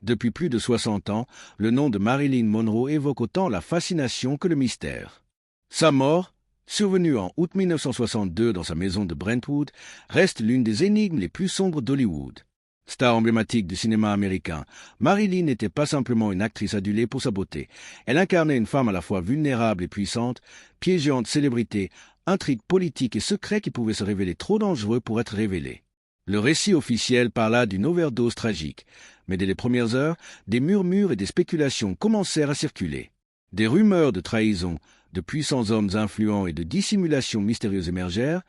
Depuis plus de 60 ans, le nom de Marilyn Monroe évoque autant la fascination que le mystère. Sa mort, survenue en août 1962 dans sa maison de Brentwood, reste l'une des énigmes les plus sombres d'Hollywood. Star emblématique du cinéma américain, Marilyn n'était pas simplement une actrice adulée pour sa beauté. Elle incarnait une femme à la fois vulnérable et puissante, piégeante célébrité, intrigue politique et secret qui pouvaient se révéler trop dangereux pour être révélés. Le récit officiel parla d'une overdose tragique, mais dès les premières heures, des murmures et des spéculations commencèrent à circuler. Des rumeurs de trahison, de puissants hommes influents et de dissimulations mystérieuses émergèrent,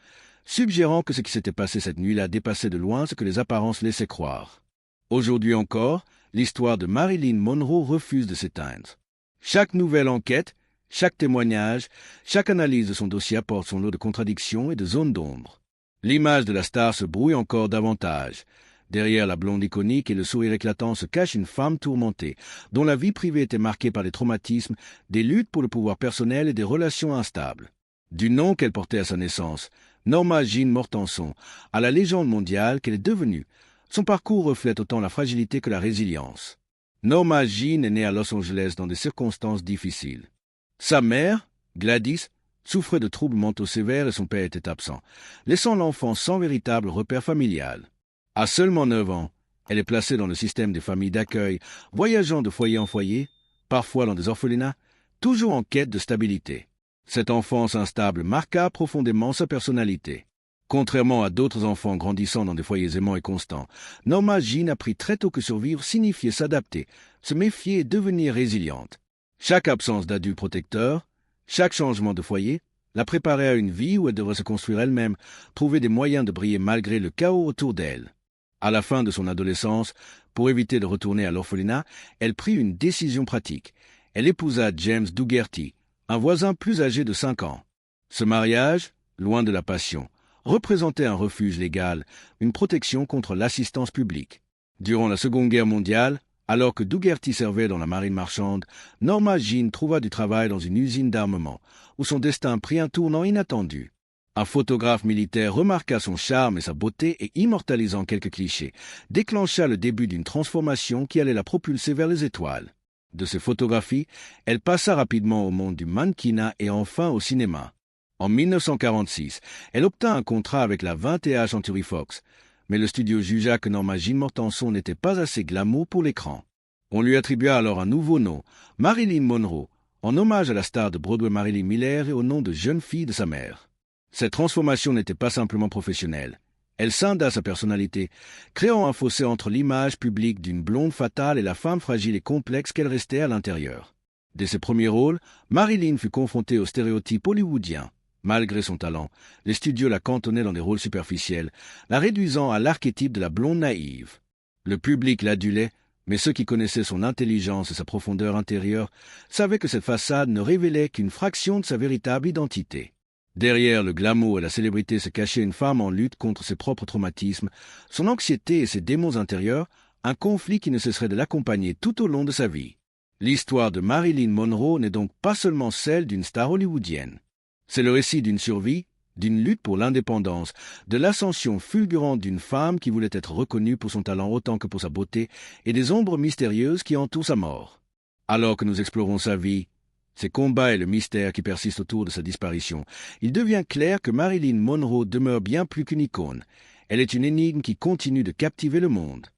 suggérant que ce qui s'était passé cette nuit-là dépassait de loin ce que les apparences laissaient croire. Aujourd'hui encore, l'histoire de Marilyn Monroe refuse de s'éteindre. Chaque nouvelle enquête, chaque témoignage, chaque analyse de son dossier apporte son lot de contradictions et de zones d'ombre. L'image de la star se brouille encore davantage. Derrière la blonde iconique et le sourire éclatant se cache une femme tourmentée, dont la vie privée était marquée par des traumatismes, des luttes pour le pouvoir personnel et des relations instables. Du nom qu'elle portait à sa naissance, Norma Jean Mortenson, à la légende mondiale qu'elle est devenue, son parcours reflète autant la fragilité que la résilience. Norma Jean est née à Los Angeles dans des circonstances difficiles. Sa mère, Gladys, souffrait de troubles mentaux sévères et son père était absent, laissant l'enfant sans véritable repère familial. À seulement 9 ans, elle est placée dans le système des familles d'accueil, voyageant de foyer en foyer, parfois dans des orphelinats, toujours en quête de stabilité. Cette enfance instable marqua profondément sa personnalité. Contrairement à d'autres enfants grandissant dans des foyers aimants et constants, Norma Jean apprit très tôt que survivre signifiait s'adapter, se méfier et devenir résiliente. Chaque absence d'adulte protecteur, chaque changement de foyer, la préparait à une vie où elle devrait se construire elle-même, trouver des moyens de briller malgré le chaos autour d'elle. À la fin de son adolescence, pour éviter de retourner à l'orphelinat, elle prit une décision pratique. Elle épousa James Dougherty, un voisin plus âgé de 5 ans. Ce mariage, loin de la passion, représentait un refuge légal, une protection contre l'assistance publique. Durant la Seconde Guerre mondiale, alors que Dougherty servait dans la marine marchande, Norma Jean trouva du travail dans une usine d'armement, où son destin prit un tournant inattendu. Un photographe militaire remarqua son charme et sa beauté et, immortalisant quelques clichés, déclencha le début d'une transformation qui allait la propulser vers les étoiles. De ses photographies, elle passa rapidement au monde du mannequinat et enfin au cinéma. En 1946, elle obtint un contrat avec la 20th Century Fox, mais le studio jugea que Norma Jean Mortenson n'était pas assez glamour pour l'écran. On lui attribua alors un nouveau nom, Marilyn Monroe, en hommage à la star de Broadway Marilyn Miller et au nom de jeune fille de sa mère. Cette transformation n'était pas simplement professionnelle. Elle scinda sa personnalité, créant un fossé entre l'image publique d'une blonde fatale et la femme fragile et complexe qu'elle restait à l'intérieur. Dès ses premiers rôles, Marilyn fut confrontée aux stéréotypes hollywoodiens. Malgré son talent, les studios la cantonnaient dans des rôles superficiels, la réduisant à l'archétype de la blonde naïve. Le public l'adulait, mais ceux qui connaissaient son intelligence et sa profondeur intérieure savaient que cette façade ne révélait qu'une fraction de sa véritable identité. Derrière le glamour et la célébrité se cachait une femme en lutte contre ses propres traumatismes, son anxiété et ses démons intérieurs, un conflit qui ne cesserait de l'accompagner tout au long de sa vie. L'histoire de Marilyn Monroe n'est donc pas seulement celle d'une star hollywoodienne. C'est le récit d'une survie, d'une lutte pour l'indépendance, de l'ascension fulgurante d'une femme qui voulait être reconnue pour son talent autant que pour sa beauté, et des ombres mystérieuses qui entourent sa mort. Alors que nous explorons sa vie, ses combats et le mystère qui persiste autour de sa disparition, il devient clair que Marilyn Monroe demeure bien plus qu'une icône. Elle est une énigme qui continue de captiver le monde.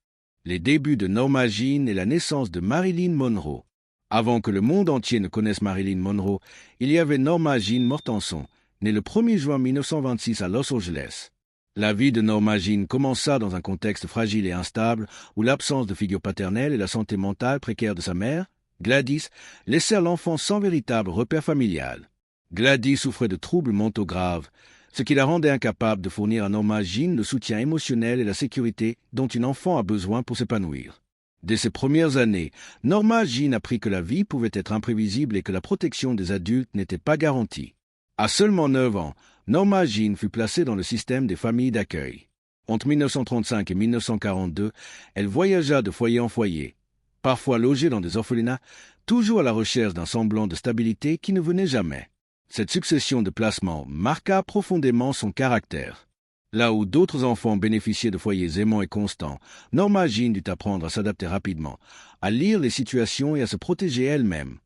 Les débuts de Norma Jean et la naissance de Marilyn Monroe. Avant que le monde entier ne connaisse Marilyn Monroe, il y avait Norma Jean Mortenson, née le 1er juin 1926 à Los Angeles. La vie de Norma Jean commença dans un contexte fragile et instable où l'absence de figure paternelle et la santé mentale précaire de sa mère, Gladys, laissèrent l'enfant sans véritable repère familial. Gladys souffrait de troubles mentaux graves, ce qui la rendait incapable de fournir à Norma Jean le soutien émotionnel et la sécurité dont une enfant a besoin pour s'épanouir. Dès ses premières années, Norma Jean apprit que la vie pouvait être imprévisible et que la protection des adultes n'était pas garantie. À seulement 9 ans, Norma Jean fut placée dans le système des familles d'accueil. Entre 1935 et 1942, elle voyagea de foyer en foyer, parfois logée dans des orphelinats, toujours à la recherche d'un semblant de stabilité qui ne venait jamais. Cette succession de placements marqua profondément son caractère. Là où d'autres enfants bénéficiaient de foyers aimants et constants, Norma Jean dut apprendre à s'adapter rapidement, à lire les situations et à se protéger elle-même.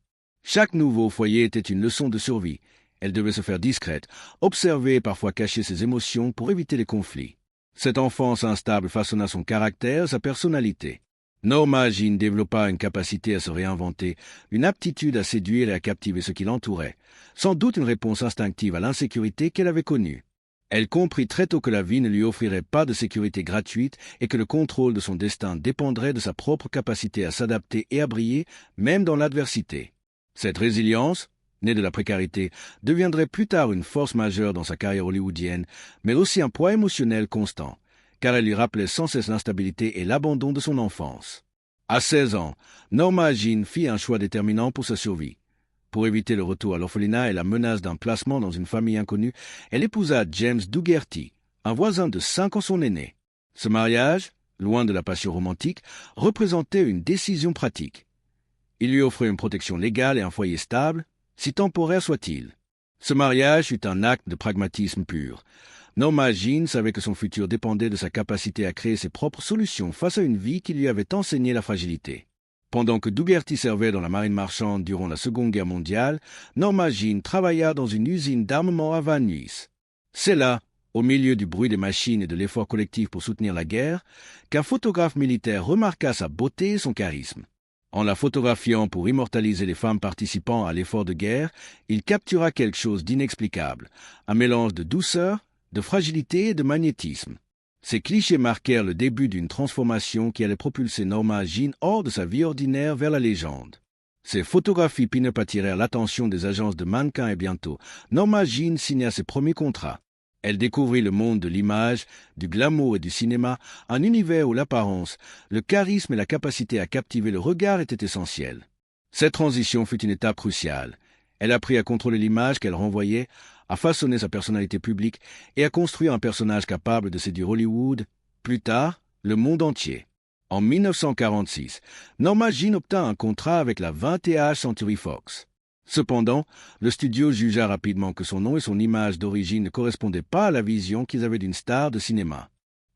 Chaque nouveau foyer était une leçon de survie. Elle devait se faire discrète, observer et parfois cacher ses émotions pour éviter les conflits. Cette enfance instable façonna son caractère, sa personnalité. Norma Jean développa une capacité à se réinventer, une aptitude à séduire et à captiver ce qui l'entourait, sans doute une réponse instinctive à l'insécurité qu'elle avait connue. Elle comprit très tôt que la vie ne lui offrirait pas de sécurité gratuite et que le contrôle de son destin dépendrait de sa propre capacité à s'adapter et à briller, même dans l'adversité. Cette résilience, née de la précarité, deviendrait plus tard une force majeure dans sa carrière hollywoodienne, mais aussi un poids émotionnel constant, car elle lui rappelait sans cesse l'instabilité et l'abandon de son enfance. À 16 ans, Norma Jean fit un choix déterminant pour sa survie. Pour éviter le retour à l'orphelinat et la menace d'un placement dans une famille inconnue, elle épousa James Dougherty, un voisin de 5 ans son aîné. Ce mariage, loin de la passion romantique, représentait une décision pratique. Il lui offrait une protection légale et un foyer stable, si temporaire soit-il. Ce mariage fut un acte de pragmatisme pur. Norma Jean savait que son futur dépendait de sa capacité à créer ses propres solutions face à une vie qui lui avait enseigné la fragilité. Pendant que Dougherty servait dans la marine marchande durant la Seconde Guerre mondiale, Norma Jean travailla dans une usine d'armement à Van Nuys. C'est là, au milieu du bruit des machines et de l'effort collectif pour soutenir la guerre, qu'un photographe militaire remarqua sa beauté et son charisme. En la photographiant pour immortaliser les femmes participant à l'effort de guerre, il captura quelque chose d'inexplicable, un mélange de douceur, de fragilité et de magnétisme. Ces clichés marquèrent le début d'une transformation qui allait propulser Norma Jean hors de sa vie ordinaire vers la légende. Ces photographies pin-up attirèrent l'attention des agences de mannequins et bientôt, Norma Jean signa ses premiers contrats. Elle découvrit le monde de l'image, du glamour et du cinéma, un univers où l'apparence, le charisme et la capacité à captiver le regard étaient essentiels. Cette transition fut une étape cruciale. Elle apprit à contrôler l'image qu'elle renvoyait, à façonner sa personnalité publique et à construire un personnage capable de séduire Hollywood, plus tard, le monde entier. En 1946, Norma Jean obtint un contrat avec la 20th Century Fox. Cependant, le studio jugea rapidement que son nom et son image d'origine ne correspondaient pas à la vision qu'ils avaient d'une star de cinéma.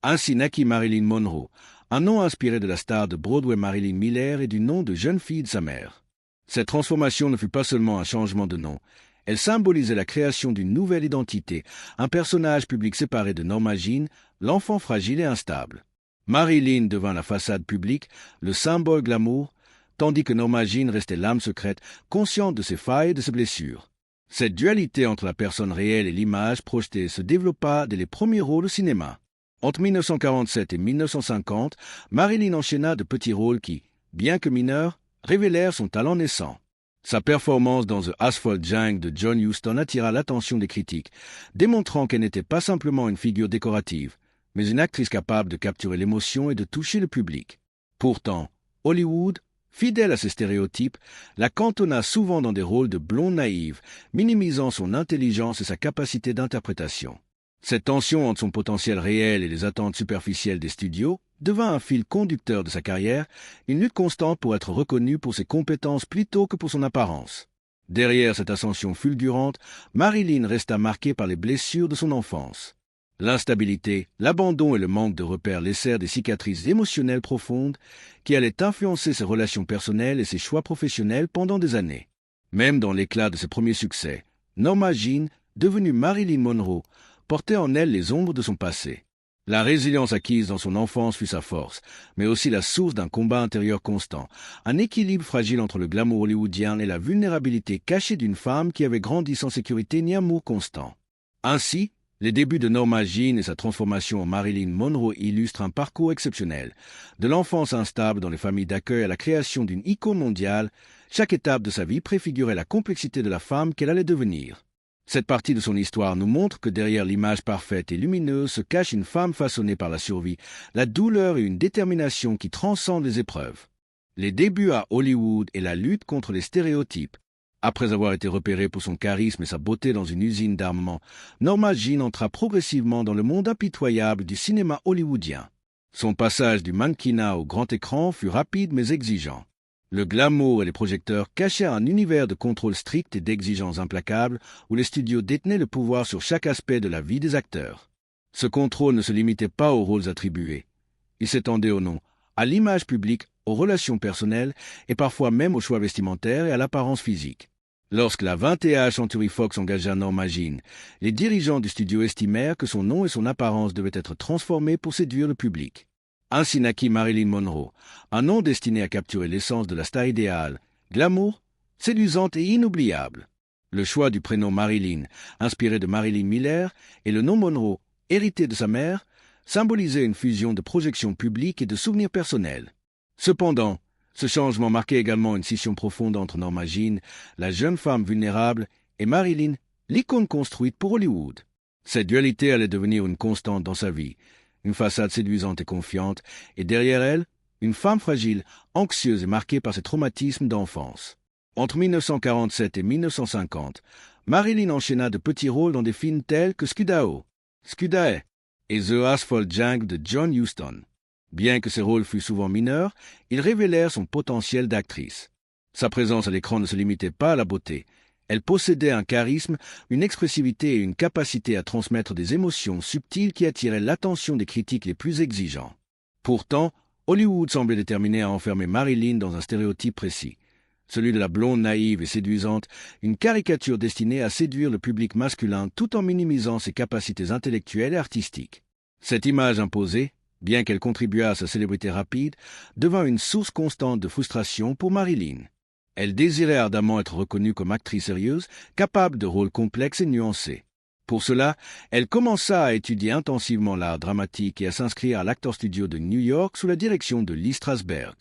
Ainsi naquit Marilyn Monroe, un nom inspiré de la star de Broadway Marilyn Miller et du nom de jeune fille de sa mère. Cette transformation ne fut pas seulement un changement de nom, elle symbolisait la création d'une nouvelle identité, un personnage public séparé de Norma Jean, l'enfant fragile et instable. Marilyn devint la façade publique, le symbole glamour, tandis que Norma Jean restait l'âme secrète, consciente de ses failles et de ses blessures. Cette dualité entre la personne réelle et l'image projetée se développa dès les premiers rôles au cinéma. Entre 1947 et 1950, Marilyn enchaîna de petits rôles qui, bien que mineurs, révélèrent son talent naissant. Sa performance dans The Asphalt Jungle de John Huston attira l'attention des critiques, démontrant qu'elle n'était pas simplement une figure décorative, mais une actrice capable de capturer l'émotion et de toucher le public. Pourtant, Hollywood, fidèle à ses stéréotypes, la cantonna souvent dans des rôles de blonde naïve, minimisant son intelligence et sa capacité d'interprétation. Cette tension entre son potentiel réel et les attentes superficielles des studios devint un fil conducteur de sa carrière, une lutte constante pour être reconnue pour ses compétences plutôt que pour son apparence. Derrière cette ascension fulgurante, Marilyn resta marquée par les blessures de son enfance. L'instabilité, l'abandon et le manque de repères laissèrent des cicatrices émotionnelles profondes qui allaient influencer ses relations personnelles et ses choix professionnels pendant des années. Même dans l'éclat de ses premiers succès, Norma Jean, devenue Marilyn Monroe, portait en elle les ombres de son passé. La résilience acquise dans son enfance fut sa force, mais aussi la source d'un combat intérieur constant, un équilibre fragile entre le glamour hollywoodien et la vulnérabilité cachée d'une femme qui avait grandi sans sécurité ni amour constant. Ainsi, les débuts de Norma Jean et sa transformation en Marilyn Monroe illustrent un parcours exceptionnel. De l'enfance instable dans les familles d'accueil à la création d'une icône mondiale, chaque étape de sa vie préfigurait la complexité de la femme qu'elle allait devenir. Cette partie de son histoire nous montre que derrière l'image parfaite et lumineuse se cache une femme façonnée par la survie, la douleur et une détermination qui transcendent les épreuves. Les débuts à Hollywood et la lutte contre les stéréotypes. Après avoir été repérée pour son charisme et sa beauté dans une usine d'armement, Norma Jean entra progressivement dans le monde impitoyable du cinéma hollywoodien. Son passage du mannequinat au grand écran fut rapide mais exigeant. Le glamour et les projecteurs cachaient un univers de contrôle strict et d'exigences implacables où les studios détenaient le pouvoir sur chaque aspect de la vie des acteurs. Ce contrôle ne se limitait pas aux rôles attribués. Il s'étendait au nom, à l'image publique, aux relations personnelles et parfois même aux choix vestimentaires et à l'apparence physique. Lorsque la 21 Century Fox engagea Norma Jean, les dirigeants du studio estimèrent que son nom et son apparence devaient être transformés pour séduire le public. Ainsi naquit Marilyn Monroe, un nom destiné à capturer l'essence de la star idéale, glamour, séduisante et inoubliable. Le choix du prénom Marilyn, inspiré de Marilyn Miller, et le nom Monroe, hérité de sa mère, symbolisaient une fusion de projections publiques et de souvenirs personnels. Cependant, ce changement marquait également une scission profonde entre Norma Jean, la jeune femme vulnérable, et Marilyn, l'icône construite pour Hollywood. Cette dualité allait devenir une constante dans sa vie, une façade séduisante et confiante, et derrière elle, une femme fragile, anxieuse et marquée par ses traumatismes d'enfance. Entre 1947 et 1950, Marilyn enchaîna de petits rôles dans des films tels que Skudao, Skudae et The Asphalt Jungle de John Huston. Bien que ses rôles fussent souvent mineurs, ils révélèrent son potentiel d'actrice. Sa présence à l'écran ne se limitait pas à la beauté. Elle possédait un charisme, une expressivité et une capacité à transmettre des émotions subtiles qui attiraient l'attention des critiques les plus exigeants. Pourtant, Hollywood semblait déterminé à enfermer Marilyn dans un stéréotype précis. Celui de la blonde naïve et séduisante, une caricature destinée à séduire le public masculin tout en minimisant ses capacités intellectuelles et artistiques. Cette image imposée, bien qu'elle contribuât à sa célébrité rapide, devint une source constante de frustration pour Marilyn. Elle désirait ardemment être reconnue comme actrice sérieuse, capable de rôles complexes et nuancés. Pour cela, elle commença à étudier intensivement l'art dramatique et à s'inscrire à l'Actors Studio de New York sous la direction de Lee Strasberg.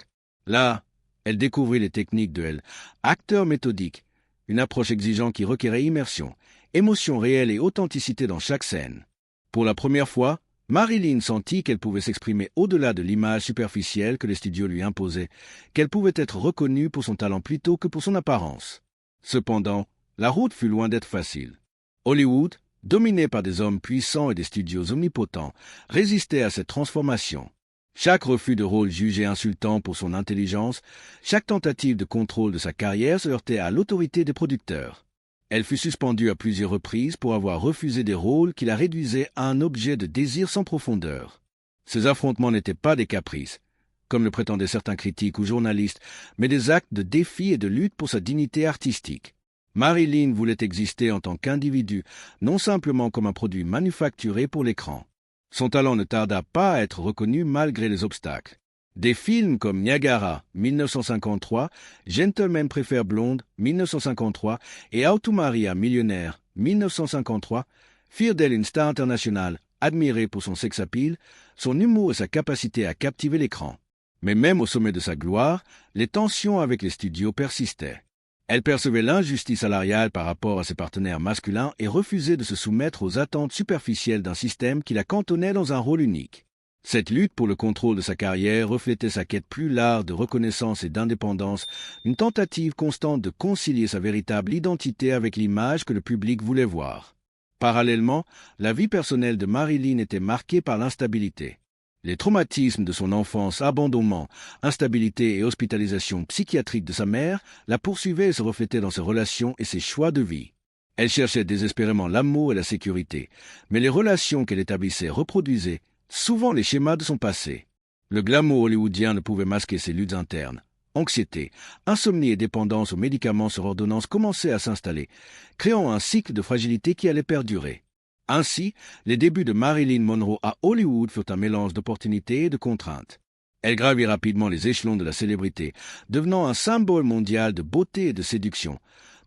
Là, elle découvrit les techniques de l'acteur méthodique, une approche exigeante qui requérait immersion, émotion réelle et authenticité dans chaque scène. Pour la première fois, Marilyn sentit qu'elle pouvait s'exprimer au-delà de l'image superficielle que les studios lui imposaient, qu'elle pouvait être reconnue pour son talent plutôt que pour son apparence. Cependant, la route fut loin d'être facile. Hollywood, dominé par des hommes puissants et des studios omnipotents, résistait à cette transformation. Chaque refus de rôle jugé insultant pour son intelligence, chaque tentative de contrôle de sa carrière se heurtait à l'autorité des producteurs. Elle fut suspendue à plusieurs reprises pour avoir refusé des rôles qui la réduisaient à un objet de désir sans profondeur. Ces affrontements n'étaient pas des caprices, comme le prétendaient certains critiques ou journalistes, mais des actes de défi et de lutte pour sa dignité artistique. Marilyn voulait exister en tant qu'individu, non simplement comme un produit manufacturé pour l'écran. Son talent ne tarda pas à être reconnu malgré les obstacles. Des films comme Niagara, 1953, Gentlemen préfèrent blonde, 1953, et How to Marry a Millionaire, 1953, firent d'elle une star internationale, admirée pour son sex-appeal, son humour et sa capacité à captiver l'écran. Mais même au sommet de sa gloire, les tensions avec les studios persistaient. Elle percevait l'injustice salariale par rapport à ses partenaires masculins et refusait de se soumettre aux attentes superficielles d'un système qui la cantonnait dans un rôle unique. Cette lutte pour le contrôle de sa carrière reflétait sa quête plus large de reconnaissance et d'indépendance, une tentative constante de concilier sa véritable identité avec l'image que le public voulait voir. Parallèlement, la vie personnelle de Marilyn était marquée par l'instabilité. Les traumatismes de son enfance, abandonnement, instabilité et hospitalisation psychiatrique de sa mère la poursuivaient et se reflétaient dans ses relations et ses choix de vie. Elle cherchait désespérément l'amour et la sécurité, mais les relations qu'elle établissait reproduisaient souvent les schémas de son passé. Le glamour hollywoodien ne pouvait masquer ses luttes internes. Anxiété, insomnie et dépendance aux médicaments sur ordonnance commençaient à s'installer, créant un cycle de fragilité qui allait perdurer. Ainsi, les débuts de Marilyn Monroe à Hollywood furent un mélange d'opportunités et de contraintes. Elle gravit rapidement les échelons de la célébrité, devenant un symbole mondial de beauté et de séduction,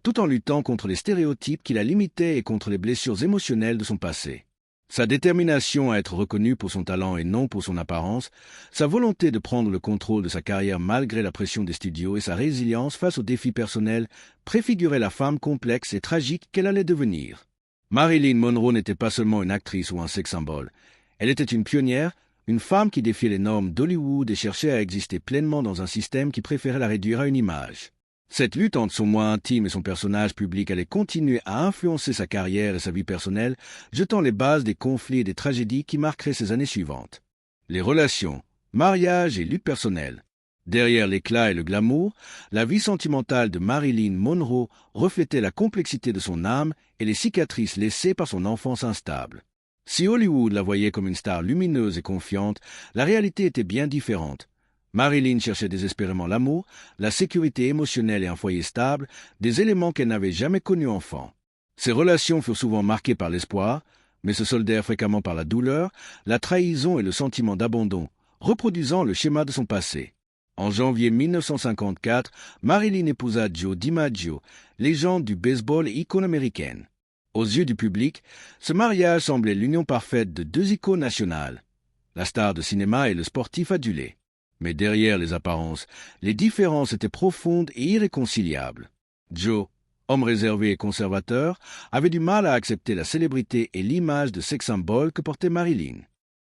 tout en luttant contre les stéréotypes qui la limitaient et contre les blessures émotionnelles de son passé. Sa détermination à être reconnue pour son talent et non pour son apparence, sa volonté de prendre le contrôle de sa carrière malgré la pression des studios et sa résilience face aux défis personnels préfiguraient la femme complexe et tragique qu'elle allait devenir. Marilyn Monroe n'était pas seulement une actrice ou un sex-symbole. Elle était une pionnière, une femme qui défiait les normes d'Hollywood et cherchait à exister pleinement dans un système qui préférait la réduire à une image. Cette lutte entre son moi intime et son personnage public allait continuer à influencer sa carrière et sa vie personnelle, jetant les bases des conflits et des tragédies qui marqueraient ces années suivantes. Les relations, mariage et lutte personnelle. Derrière l'éclat et le glamour, la vie sentimentale de Marilyn Monroe reflétait la complexité de son âme et les cicatrices laissées par son enfance instable. Si Hollywood la voyait comme une star lumineuse et confiante, la réalité était bien différente. Marilyn cherchait désespérément l'amour, la sécurité émotionnelle et un foyer stable, des éléments qu'elle n'avait jamais connus enfant. Ses relations furent souvent marquées par l'espoir, mais se soldèrent fréquemment par la douleur, la trahison et le sentiment d'abandon, reproduisant le schéma de son passé. En janvier 1954, Marilyn épousa Joe DiMaggio, légende du baseball et icône américaine. Aux yeux du public, ce mariage semblait l'union parfaite de deux icônes nationales, la star de cinéma et le sportif adulé. Mais derrière les apparences, les différences étaient profondes et irréconciliables. Joe, homme réservé et conservateur, avait du mal à accepter la célébrité et l'image de sex symbole que portait Marilyn.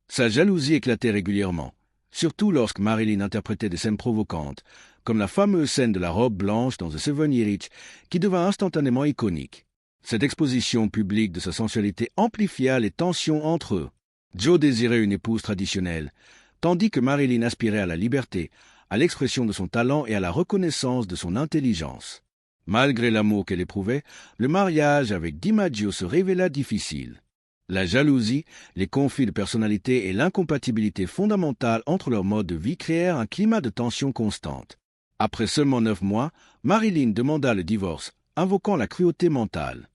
Sa jalousie éclatait régulièrement, surtout lorsque Marilyn interprétait des scènes provocantes, comme la fameuse scène de la robe blanche dans The 7 Year Itch, qui devint instantanément iconique. Cette exposition publique de sa sensualité amplifia les tensions entre eux. Joe désirait une épouse traditionnelle, tandis que Marilyn aspirait à la liberté, à l'expression de son talent et à la reconnaissance de son intelligence. Malgré l'amour qu'elle éprouvait, le mariage avec DiMaggio se révéla difficile. La jalousie, les conflits de personnalité et l'incompatibilité fondamentale entre leurs modes de vie créèrent un climat de tension constante. Après seulement 9 mois, Marilyn demanda le divorce, invoquant la cruauté mentale.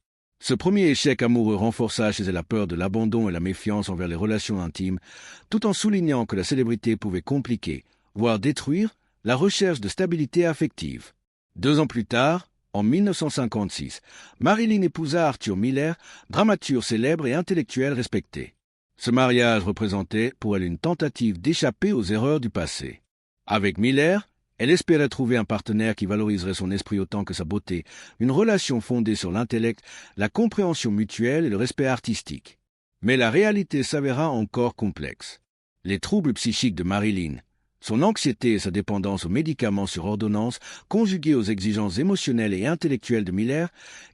Ce premier échec amoureux renforça chez elle la peur de l'abandon et la méfiance envers les relations intimes, tout en soulignant que la célébrité pouvait compliquer, voire détruire, la recherche de stabilité affective. 2 ans plus tard, en 1956, Marilyn épousa Arthur Miller, dramaturge célèbre et intellectuel respecté. Ce mariage représentait pour elle une tentative d'échapper aux erreurs du passé. Avec Miller, elle espérait trouver un partenaire qui valoriserait son esprit autant que sa beauté, une relation fondée sur l'intellect, la compréhension mutuelle et le respect artistique. Mais la réalité s'avéra encore complexe. Les troubles psychiques de Marilyn, son anxiété et sa dépendance aux médicaments sur ordonnance, conjuguées aux exigences émotionnelles et intellectuelles de Miller,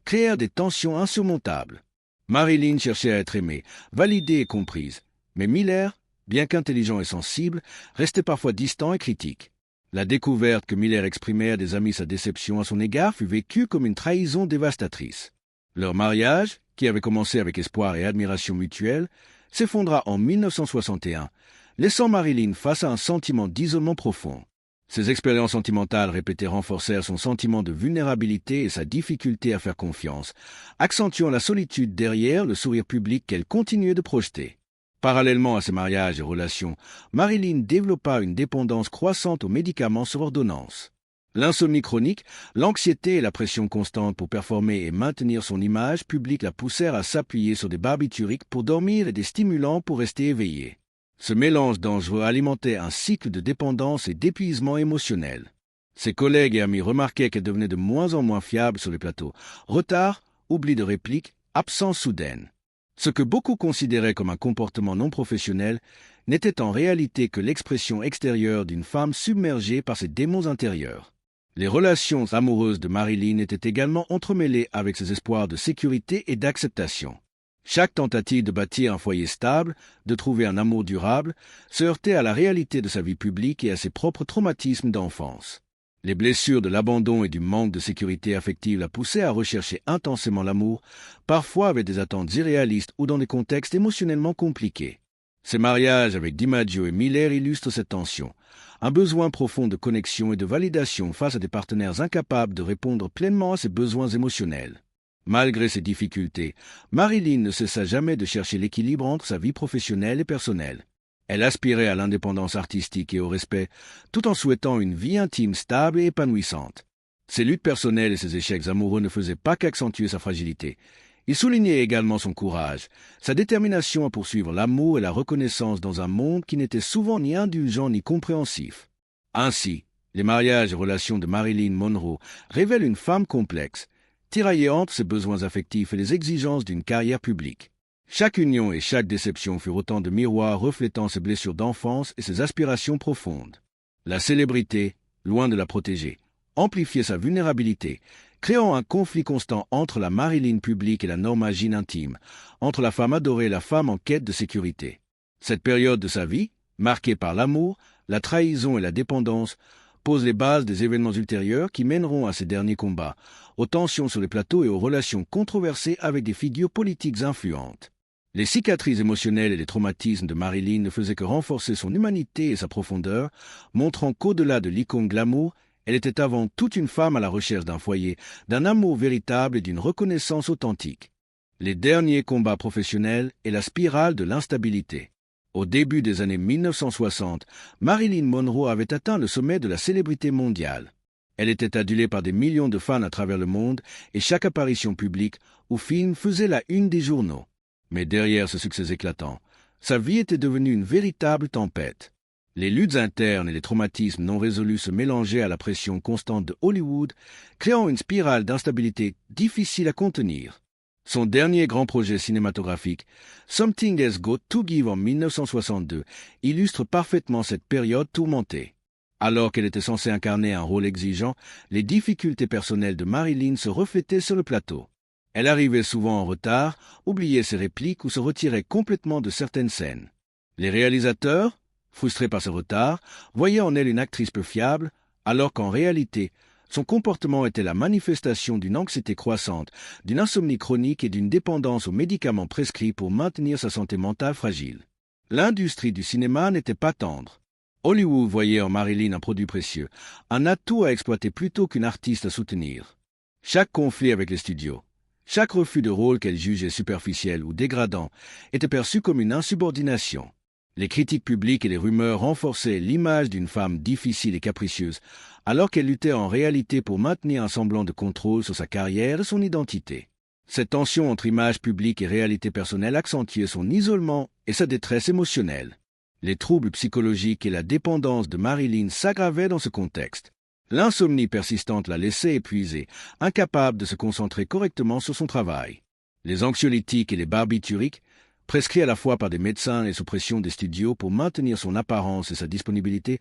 créèrent des tensions insurmontables. Marilyn cherchait à être aimée, validée et comprise, mais Miller, bien qu'intelligent et sensible, restait parfois distant et critique. La découverte que Miller exprimait à des amis sa déception à son égard fut vécue comme une trahison dévastatrice. Leur mariage, qui avait commencé avec espoir et admiration mutuelle, s'effondra en 1961, laissant Marilyn face à un sentiment d'isolement profond. Ces expériences sentimentales répétées renforcèrent son sentiment de vulnérabilité et sa difficulté à faire confiance, accentuant la solitude derrière le sourire public qu'elle continuait de projeter. Parallèlement à ces mariages et relations, Marilyn développa une dépendance croissante aux médicaments sur ordonnance. L'insomnie chronique, l'anxiété et la pression constante pour performer et maintenir son image publique la poussèrent à s'appuyer sur des barbituriques pour dormir et des stimulants pour rester éveillée. Ce mélange dangereux alimentait un cycle de dépendance et d'épuisement émotionnel. Ses collègues et amis remarquaient qu'elle devenait de moins en moins fiable sur les plateaux. Retard, oubli de réplique, absence soudaine. Ce que beaucoup considéraient comme un comportement non professionnel n'était en réalité que l'expression extérieure d'une femme submergée par ses démons intérieurs. Les relations amoureuses de Marilyn étaient également entremêlées avec ses espoirs de sécurité et d'acceptation. Chaque tentative de bâtir un foyer stable, de trouver un amour durable, se heurtait à la réalité de sa vie publique et à ses propres traumatismes d'enfance. Les blessures de l'abandon et du manque de sécurité affective la poussaient à rechercher intensément l'amour, parfois avec des attentes irréalistes ou dans des contextes émotionnellement compliqués. Ces mariages avec DiMaggio et Miller illustrent cette tension, un besoin profond de connexion et de validation face à des partenaires incapables de répondre pleinement à ses besoins émotionnels. Malgré ces difficultés, Marilyn ne cessa jamais de chercher l'équilibre entre sa vie professionnelle et personnelle. Elle aspirait à l'indépendance artistique et au respect, tout en souhaitant une vie intime stable et épanouissante. Ses luttes personnelles et ses échecs amoureux ne faisaient pas qu'accentuer sa fragilité. Ils soulignaient également son courage, sa détermination à poursuivre l'amour et la reconnaissance dans un monde qui n'était souvent ni indulgent ni compréhensif. Ainsi, les mariages et relations de Marilyn Monroe révèlent une femme complexe, tiraillée entre ses besoins affectifs et les exigences d'une carrière publique. Chaque union et chaque déception furent autant de miroirs reflétant ses blessures d'enfance et ses aspirations profondes. La célébrité, loin de la protéger, amplifiait sa vulnérabilité, créant un conflit constant entre la Marilyn publique et la Norma Jean intime, entre la femme adorée et la femme en quête de sécurité. Cette période de sa vie, marquée par l'amour, la trahison et la dépendance, pose les bases des événements ultérieurs qui mèneront à ces derniers combats, aux tensions sur les plateaux et aux relations controversées avec des figures politiques influentes. Les cicatrices émotionnelles et les traumatismes de Marilyn ne faisaient que renforcer son humanité et sa profondeur, montrant qu'au-delà de l'icône glamour, elle était avant tout une femme à la recherche d'un foyer, d'un amour véritable et d'une reconnaissance authentique. Les derniers combats professionnels et la spirale de l'instabilité. Au début des années 1960, Marilyn Monroe avait atteint le sommet de la célébrité mondiale. Elle était adulée par des millions de fans à travers le monde et chaque apparition publique ou film faisait la une des journaux. Mais derrière ce succès éclatant, sa vie était devenue une véritable tempête. Les luttes internes et les traumatismes non résolus se mélangeaient à la pression constante de Hollywood, créant une spirale d'instabilité difficile à contenir. Son dernier grand projet cinématographique, Something Has Got to Give en 1962, illustre parfaitement cette période tourmentée. Alors qu'elle était censée incarner un rôle exigeant, les difficultés personnelles de Marilyn se reflétaient sur le plateau. Elle arrivait souvent en retard, oubliait ses répliques ou se retirait complètement de certaines scènes. Les réalisateurs, frustrés par ce retard, voyaient en elle une actrice peu fiable, alors qu'en réalité, son comportement était la manifestation d'une anxiété croissante, d'une insomnie chronique et d'une dépendance aux médicaments prescrits pour maintenir sa santé mentale fragile. L'industrie du cinéma n'était pas tendre. Hollywood voyait en Marilyn un produit précieux, un atout à exploiter plutôt qu'une artiste à soutenir. Chaque conflit avec les studios, chaque refus de rôle qu'elle jugeait superficiel ou dégradant était perçu comme une insubordination. Les critiques publiques et les rumeurs renforçaient l'image d'une femme difficile et capricieuse, alors qu'elle luttait en réalité pour maintenir un semblant de contrôle sur sa carrière et son identité. Cette tension entre image publique et réalité personnelle accentuait son isolement et sa détresse émotionnelle. Les troubles psychologiques et la dépendance de Marilyn s'aggravaient dans ce contexte. L'insomnie persistante la laissait épuisée, incapable de se concentrer correctement sur son travail. Les anxiolytiques et les barbituriques, prescrits à la fois par des médecins et sous pression des studios pour maintenir son apparence et sa disponibilité,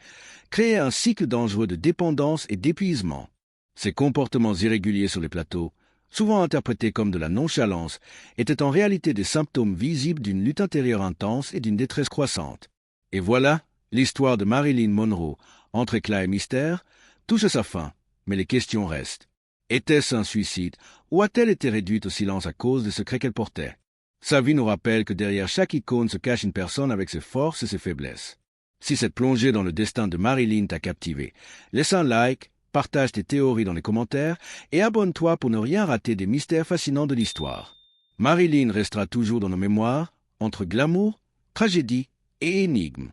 créaient un cycle dangereux de dépendance et d'épuisement. Ces comportements irréguliers sur les plateaux, souvent interprétés comme de la nonchalance, étaient en réalité des symptômes visibles d'une lutte intérieure intense et d'une détresse croissante. Et voilà, l'histoire de Marilyn Monroe, entre éclat et mystère, touche à sa fin, mais les questions restent. Était-ce un suicide, ou a-t-elle été réduite au silence à cause des secrets qu'elle portait? Sa vie nous rappelle que derrière chaque icône se cache une personne avec ses forces et ses faiblesses. Si cette plongée dans le destin de Marilyn t'a captivé, laisse un like, partage tes théories dans les commentaires et abonne-toi pour ne rien rater des mystères fascinants de l'histoire. Marilyn restera toujours dans nos mémoires, entre glamour, tragédie et énigme.